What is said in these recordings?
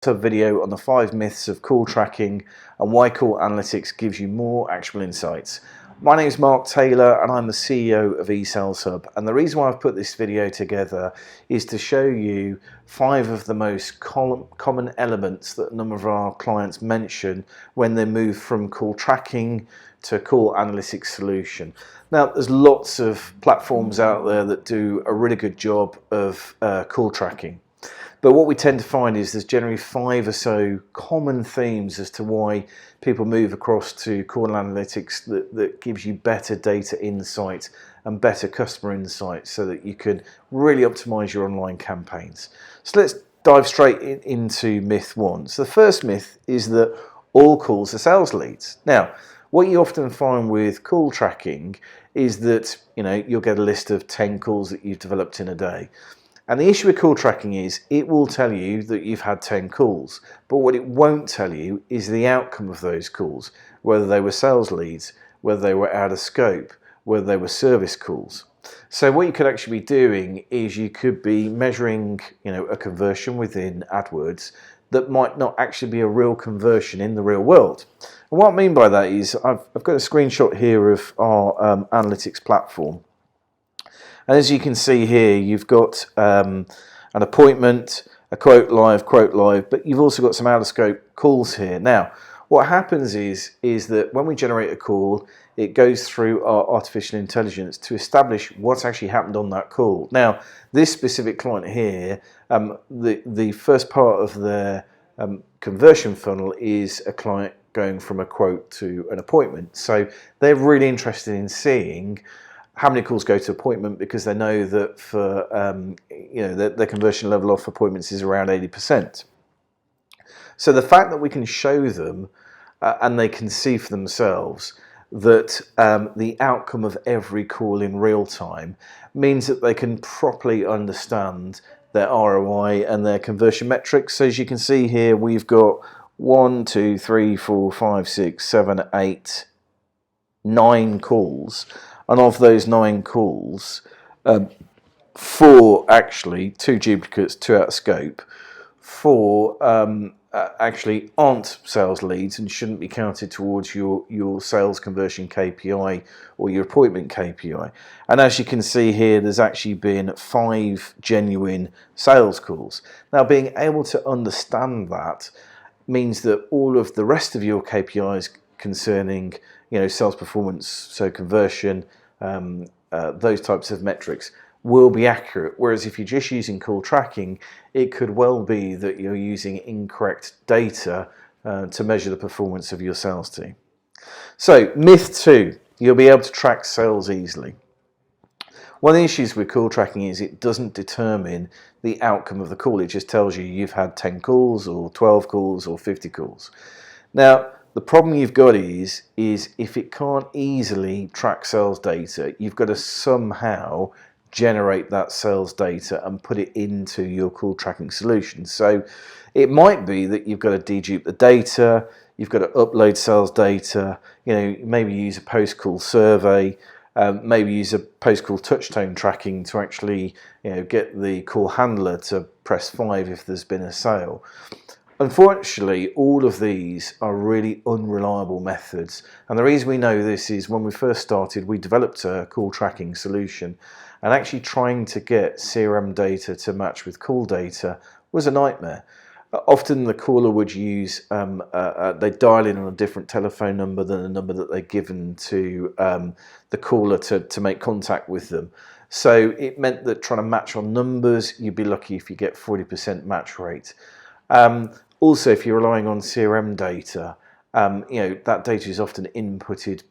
Video on the 5 myths of call tracking and why call analytics gives you more actionable insights. My name is Mark Taylor and I'm the CEO of eSaleshub, and the reason why I've put this video together is to show you 5 of the most common elements that a number of our clients mention when they move from call tracking to call analytics solution. Now, there's lots of platforms out there that do a really good job of call tracking. But what we tend to find is there's generally 5 or so common themes as to why people move across to call analytics that gives you better data insight and better customer insight so that you can really optimize your online campaigns. So let's dive straight into myth 1. So the first myth is that all calls are sales leads. Now, what you often find with call tracking is that you'll get a list of 10 calls that you've developed in a day. And the issue with call tracking is it will tell you that you've had 10 calls, but what it won't tell you is the outcome of those calls, whether they were sales leads, whether they were out of scope, whether they were service calls. So what you could actually be doing is you could be measuring a conversion within AdWords that might not actually be a real conversion in the real world. And what I mean by that is I've got a screenshot here of our analytics platform. And as you can see here, you've got an appointment, a quote live, but you've also got some out of scope calls here. Now, what happens is that when we generate a call, it goes through our artificial intelligence to establish what's actually happened on that call. Now, this specific client here, the first part of their conversion funnel is a client going from a quote to an appointment. So they're really interested in seeing how many calls go to appointment, because they know that for their conversion level off appointments is around 80%. So the fact that we can show them and they can see for themselves that the outcome of every call in real time means that they can properly understand their ROI and their conversion metrics. So as you can see here, we've got 1, 2, 3, 4, 5, 6, 7, 8, 9 calls. And of those 9 calls, 4 actually, 2 duplicates, 2 out of scope, 4 actually aren't sales leads and shouldn't be counted towards your sales conversion KPI or your appointment KPI. And as you can see here, there's actually been 5 genuine sales calls. Now, being able to understand that means that all of the rest of your KPIs concerning sales performance, so conversion, those types of metrics will be accurate. Whereas if you're just using call tracking, it could well be that you're using incorrect data to measure the performance of your sales team. So myth 2, you'll be able to track sales easily. One of the issues with call tracking is it doesn't determine the outcome of the call. It just tells you you've had 10 calls or 12 calls or 50 calls. Now, the problem you've got is if it can't easily track sales data, you've got to somehow generate that sales data and put it into your call tracking solution. So it might be that you've got to dedupe the data, you've got to upload sales data, maybe use a post-call survey, maybe use a post-call touch tone tracking to actually get the call handler to press 5 if there's been a sale. Unfortunately, all of these are really unreliable methods, and the reason we know this is when we first started, we developed a call tracking solution, and actually trying to get CRM data to match with call data was a nightmare. Often the caller would use, they dial in on a different telephone number than the number that they're given to the caller to make contact with them. So it meant that trying to match on numbers, you'd be lucky if you get 40% match rate. Also, if you're relying on CRM data, that data is often inputted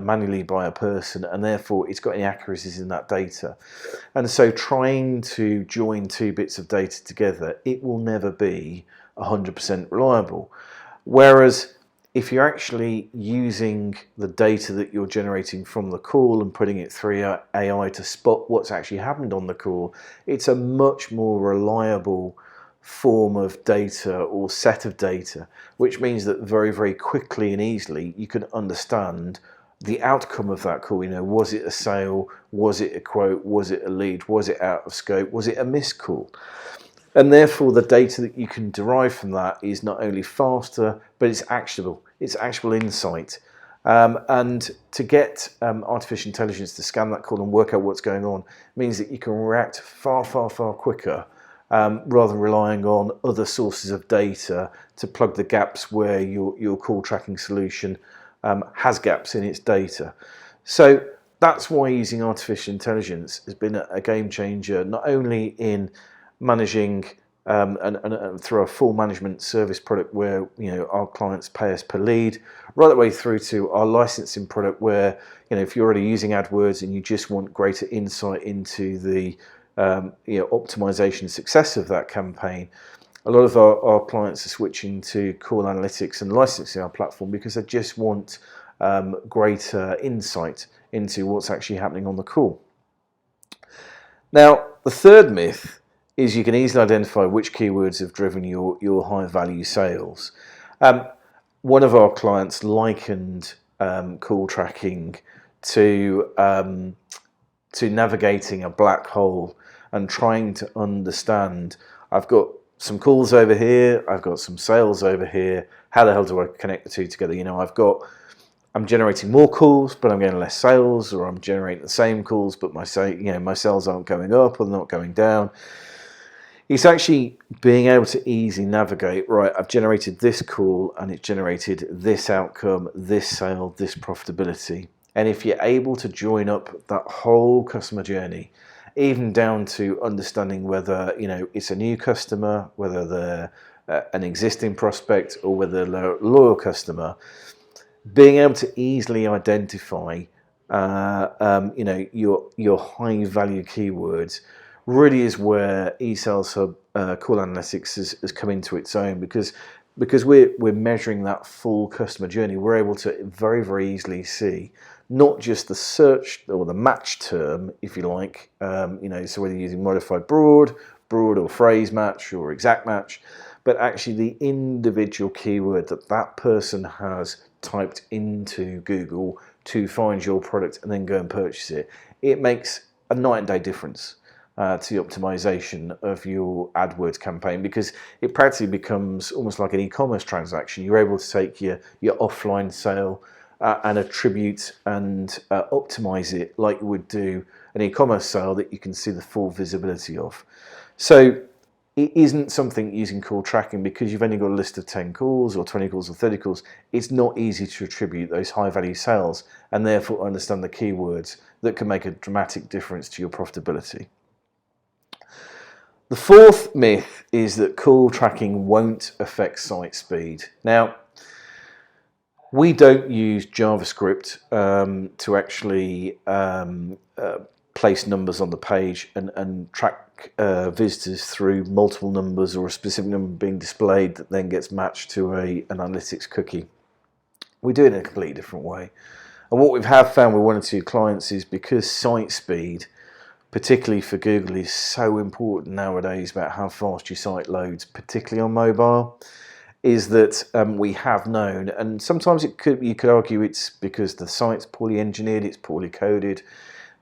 manually by a person, and therefore it's got inaccuracies in that data. And so trying to join 2 bits of data together, it will never be 100% reliable. Whereas if you're actually using the data that you're generating from the call and putting it through AI to spot what's actually happened on the call, it's a much more reliable form of data or set of data, which means that very, very quickly and easily you can understand the outcome of that call. Was it a sale? Was it a quote? Was it a lead? Was it out of scope? Was it a missed call? And therefore, the data that you can derive from that is not only faster, but it's actionable. It's actual insight. And to get artificial intelligence to scan that call and work out what's going on means that you can react far, far, far quicker, rather than relying on other sources of data to plug the gaps where your call tracking solution has gaps in its data. So that's why using artificial intelligence has been a game changer, not only in managing and through a full management service product where our clients pay us per lead, right the way through to our licensing product where if you're already using AdWords and you just want greater insight into the optimization success of that campaign, a lot of our clients are switching to call analytics and licensing our platform because they just want greater insight into what's actually happening on the call. Now, the third myth is you can easily identify which keywords have driven your high value sales. One of our clients likened call tracking to navigating a black hole and trying to understand, I've got some calls over here, I've got some sales over here, how the hell do I connect the two together? I'm generating more calls, but I'm getting less sales, or I'm generating the same calls, but my sales aren't going up or they're not going down. It's actually being able to easily navigate, right, I've generated this call and it's generated this outcome, this sale, this profitability. And if you're able to join up that whole customer journey, even down to understanding whether it's a new customer, whether they're an existing prospect, or whether they're a loyal customer, being able to easily identify your high value keywords really is where eSaleshub Call Analytics has come into its own, because we're measuring that full customer journey. We're able to very, very easily see not just the search or the match term, if you like, so whether you're using modified broad or phrase match or exact match, but actually the individual keyword that person has typed into Google to find your product and then go and purchase it. It makes a night and day difference to the optimization of your AdWords campaign, because it practically becomes almost like an e-commerce transaction. You're able to take your offline sale and attribute and optimize it like you would do an e-commerce sale that you can see the full visibility of. So it isn't something using call tracking because you've only got a list of 10 calls or 20 calls or 30 calls. It's not easy to attribute those high value sales and therefore understand the keywords that can make a dramatic difference to your profitability. The fourth myth is that call tracking won't affect site speed. Now, we don't use JavaScript to actually place numbers on the page and track visitors through multiple numbers or a specific number being displayed that then gets matched to an analytics cookie. We do it in a completely different way. And what we've found with one or two clients is because site speed, particularly for Google, is so important nowadays about how fast your site loads, particularly on mobile, is that we have known, and sometimes you could argue it's because the site's poorly engineered, it's poorly coded,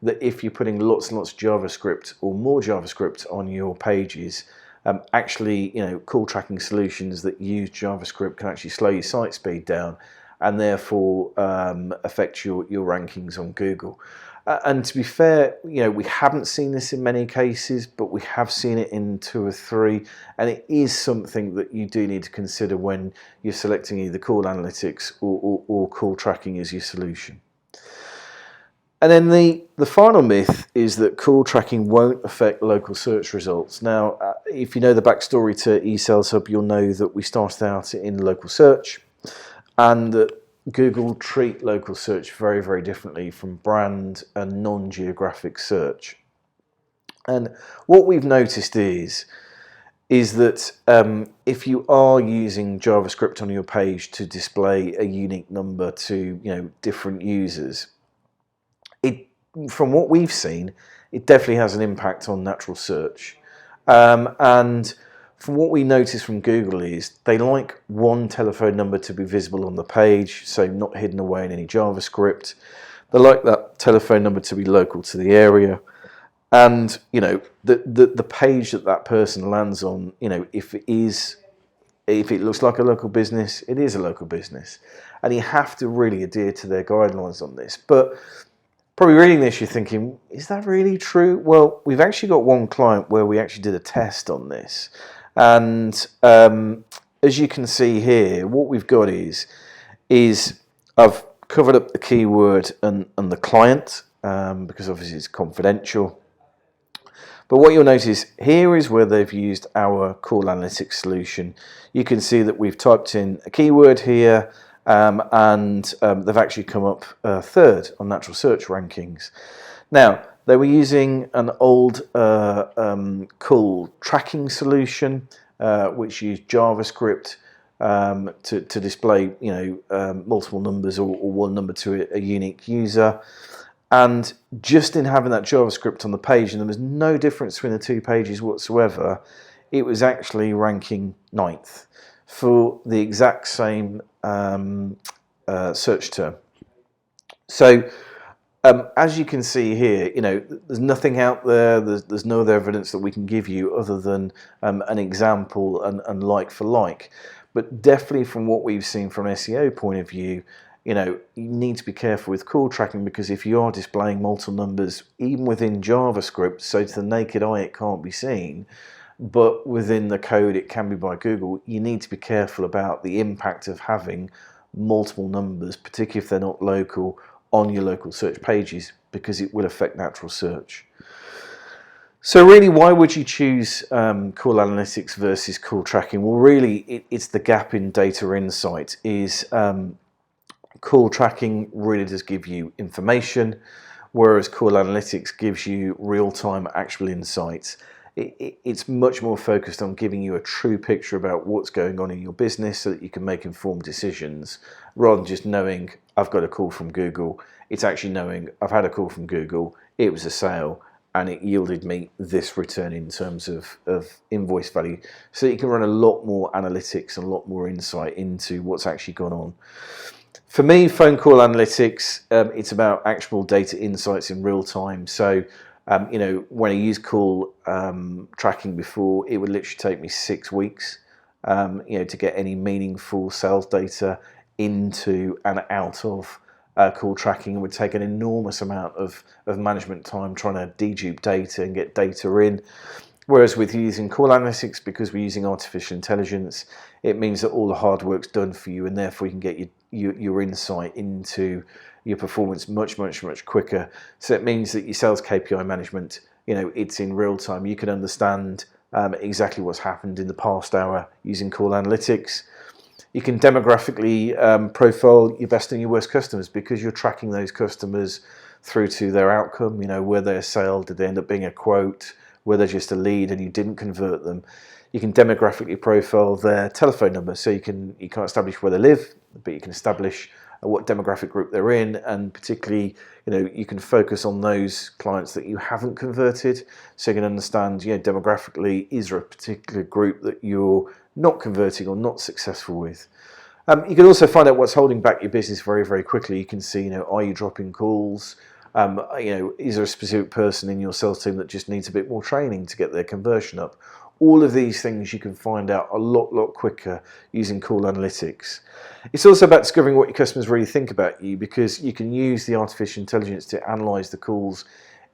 that if you're putting lots and lots of JavaScript or more JavaScript on your pages, actually, call tracking solutions that use JavaScript can actually slow your site speed down and therefore affect your rankings on Google. And to be fair, we haven't seen this in many cases, but we have seen it in 2 or 3, and it is something that you do need to consider when you're selecting either call analytics or call tracking as your solution. And then the final myth is that call tracking won't affect local search results. Now, if you know the backstory to eSaleshub, you'll know that we started out in local search, and that Google treat local search very, very differently from brand and non-geographic search. And what we've noticed is that if you are using JavaScript on your page to display a unique number to different users, from what we've seen, it definitely has an impact on natural search. And from what we notice from Google is they like one telephone number to be visible on the page, so not hidden away in any JavaScript. They like that telephone number to be local to the area. And the page that person lands on, if it looks like a local business, it is a local business, and you have to really adhere to their guidelines on this. But probably reading this, you're thinking, is that really true? Well, we've actually got one client where we actually did a test on this, and as you can see here, what we've got is I've covered up the keyword and the client because obviously it's confidential. But what you'll notice here is where they've used our call analytics solution. You can see that we've typed in a keyword here, and they've actually come up third on natural search rankings. Now, they were using an old call tracking solution, which used JavaScript to display, multiple numbers or one number to a unique user. And just in having that JavaScript on the page, and there was no difference between the two pages whatsoever, it was actually ranking 9th for the exact same search term. So as you can see here, there's nothing out there, there's no other evidence that we can give you other than an example and like for like. But definitely from what we've seen from an SEO point of view, you need to be careful with call tracking, because if you are displaying multiple numbers, even within JavaScript, so to the naked eye it can't be seen, but within the code it can be by Google, you need to be careful about the impact of having multiple numbers, particularly if they're not local, on your local search pages, because it will affect natural search. So really, why would you choose call analytics versus call tracking? Well, really, it's the gap in data insight. Call tracking really does give you information, whereas call analytics gives you real-time actual insights. It's much more focused on giving you a true picture about what's going on in your business so that you can make informed decisions, rather than just knowing I've got a call from Google. It's actually knowing I've had a call from Google, it was a sale, and it yielded me this return in terms of invoice value, so that you can run a lot more analytics and a lot more insight into what's actually gone on. For me, phone call analytics, it's about actual data insights in real time. So, when I used call tracking before, it would literally take me 6 weeks, to get any meaningful sales data into and out of call tracking. It would take an enormous amount of management time trying to dedupe data and get data in. Whereas with using call analytics, because we're using artificial intelligence, it means that all the hard work's done for you, and therefore you can get your insight into your performance much quicker. So it means that your sales KPI management, it's in real time. You can understand exactly what's happened in the past hour using call analytics. You can demographically profile your best and your worst customers, because you're tracking those customers through to their outcome. Were they a sale? Did they end up being a quote? Were they just a lead and you didn't convert them? You can demographically profile their telephone number, so you can't establish where they live, but you can establish what demographic group they're in, and particularly, you can focus on those clients that you haven't converted, so you can understand, demographically, is there a particular group that you're not converting or not successful with. You can also find out what's holding back your business very quickly. You can see, are you dropping calls? Is there a specific person in your sales team that just needs a bit more training to get their conversion up? All of these things you can find out a lot quicker using call analytics. It's also about discovering what your customers really think about you, because you can use the artificial intelligence to analyze the calls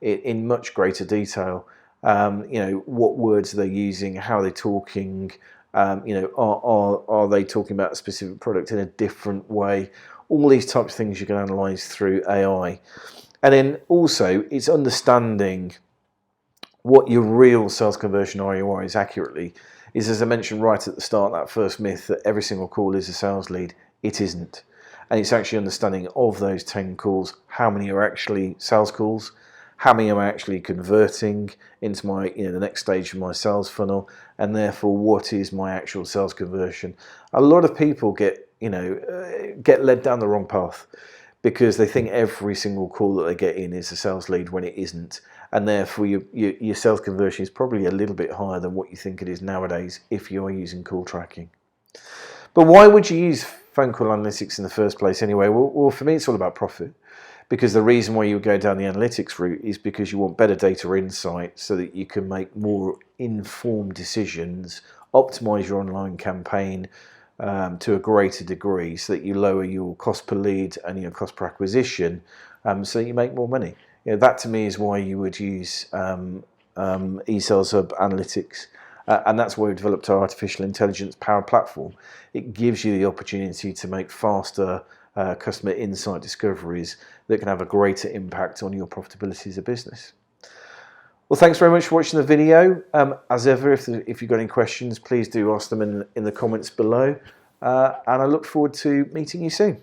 in much greater detail. What words they're using, how they're talking, are they talking about a specific product in a different way? All these types of things you can analyze through AI. And then also, it's understanding what your real sales conversion ROI is accurately. As I mentioned right at the start, that first myth that every single call is a sales lead. It isn't. And it's actually understanding of those 10 calls, how many are actually sales calls, how many am I actually converting into my, the next stage of my sales funnel, and therefore what is my actual sales conversion. A lot of people get led down the wrong path, because they think every single call that they get in is a sales lead when it isn't, and therefore your sales conversion is probably a little bit higher than what you think it is nowadays if you're using call tracking. But why would you use phone call analytics in the first place anyway? Well, for me it's all about profit, because the reason why you would go down the analytics route is because you want better data insight so that you can make more informed decisions, optimize your online campaign to a greater degree so that you lower your cost per lead and your cost per acquisition, so that you make more money. That to me is why you would use eSaleshub analytics. And that's why we developed our artificial intelligence powered platform. It gives you the opportunity to make faster customer insight discoveries that can have a greater impact on your profitability as a business. Well, thanks very much for watching the video. As ever, if you've got any questions, please do ask them in the comments below. And I look forward to meeting you soon.